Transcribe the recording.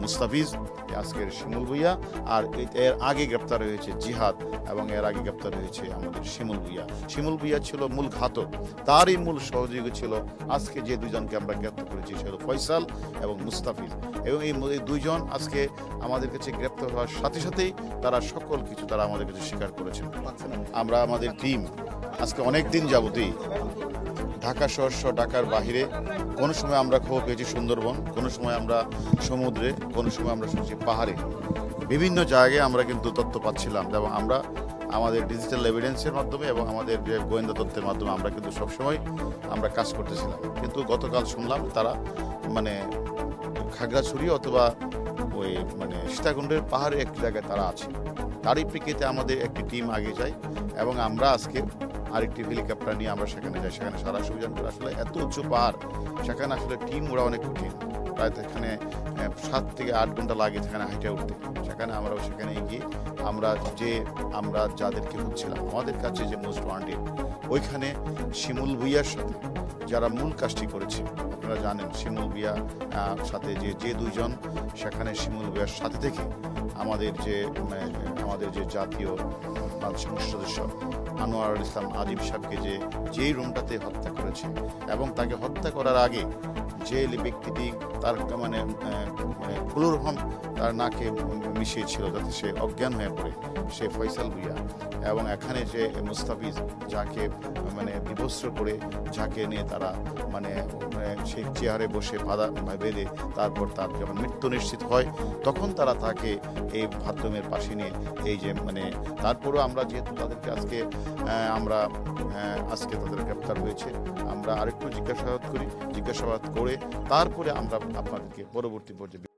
মুস্তাফিজ, আজকের শিমুল ভুইয়া, আর এর আগে গ্রেপ্তার হয়েছে জিহাদ এবং এর আগে গ্রেপ্তার হয়েছে আমাদের শিমুল ভুইয়া। শিমুল ভুইয়া ছিল মূল ঘাতক, তারই মূল সহযোগী ছিল আজকে যে দুজনকে আমরা গ্রেপ্তার করেছি, সে হলো ফয়সাল এবং মুস্তাফিজ। এবং এই দুইজন আজকে আমাদের কাছে গ্রেপ্তার হওয়ার সাথে সাথেই তারা সকল কিছু তারা আমাদের কাছে স্বীকার করেছেন। আমরা আমাদের টিম আজকে অনেক দিন যাবতই ঢাকা শহর ঢাকার বাহিরে, কোনো সময় আমরা খবর পেয়েছি সুন্দরবন, কোনো সময় আমরা সমুদ্রে, কোনো সময় আমরা শুনছি পাহাড়ে, বিভিন্ন জায়গায় আমরা কিন্তু তথ্য পাচ্ছিলাম। এবং আমরা আমাদের ডিজিটাল এভিডেন্সের মাধ্যমে এবং আমাদের যে গোয়েন্দা তথ্যের মাধ্যমে আমরা কিন্তু সবসময় আমরা কাজ করতেছিলাম। কিন্তু গতকাল শুনলাম তারা মানে খাগড়াছড়ি অথবা ওই মানে সীতাকুণ্ডের পাহাড়ে একটি জায়গায় তারা আছে। তারই প্রেক্ষিতে আমাদের একটি টিম আগে যায় এবং আমরা আজকে আরেকটি হেলিকপ্টার নিয়ে আমরা সেখানে যাই। সেখানে সারা অভিযান করে, আসলে এত উঁচু পাহাড়, সেখানে আসলে টিম ওরা অনেক কঠিন, প্রায় সেখানে 7 থেকে 8 ঘন্টা লাগে সেখানে হাইটে উঠতে। সেখানে আমরাও সেখানে গিয়ে আমরা যাদেরকে হচ্ছিলাম আমাদের কাছে যে মোস্ট ওয়ান্টেড, ওইখানে শিমুল ভুইয়ার সাথে যারা মূল কাজটি করেছে, আপনারা জানেন শিমুল ভুইয়া সাথে যে দুইজন সেখানে শিমুল ভুইয়ার সাথে থেকে আমাদের যে জাতীয় সংসদ সদস্য আনোয়ারুল ইসলাম আজিম সাহেবকে যেই রুমটাতে হত্যা করেছে, এবং তাকে হত্যা করার আগে যে ব্যক্তিটি তার ক্লোরোফর্ম তার নাকে মিশিয়েছিল যাতে সে অজ্ঞান হয়ে পড়ে, সে ফয়সাল ভুইয়া। এবং এখানে যে মুস্তাফিজ, যাকে বিভস্ত্র করে, যাকে নিয়ে তারা সেই চেয়ারে বসে বাধা বেঁধে তারপর তার যখন মৃত্যু নিশ্চিত হয় তখন তারা তাকে এই বাথরুমের পাশে নিয়ে তারপরেও আমরা যেহেতু তাদেরকে আজকে তাদের গ্রেপ্তার হয়েছে, আমরা আরেকটু জিজ্ঞাসাবাদ করে তারপরে আমরা আপনাদেরকে পরবর্তী পর্যায়ে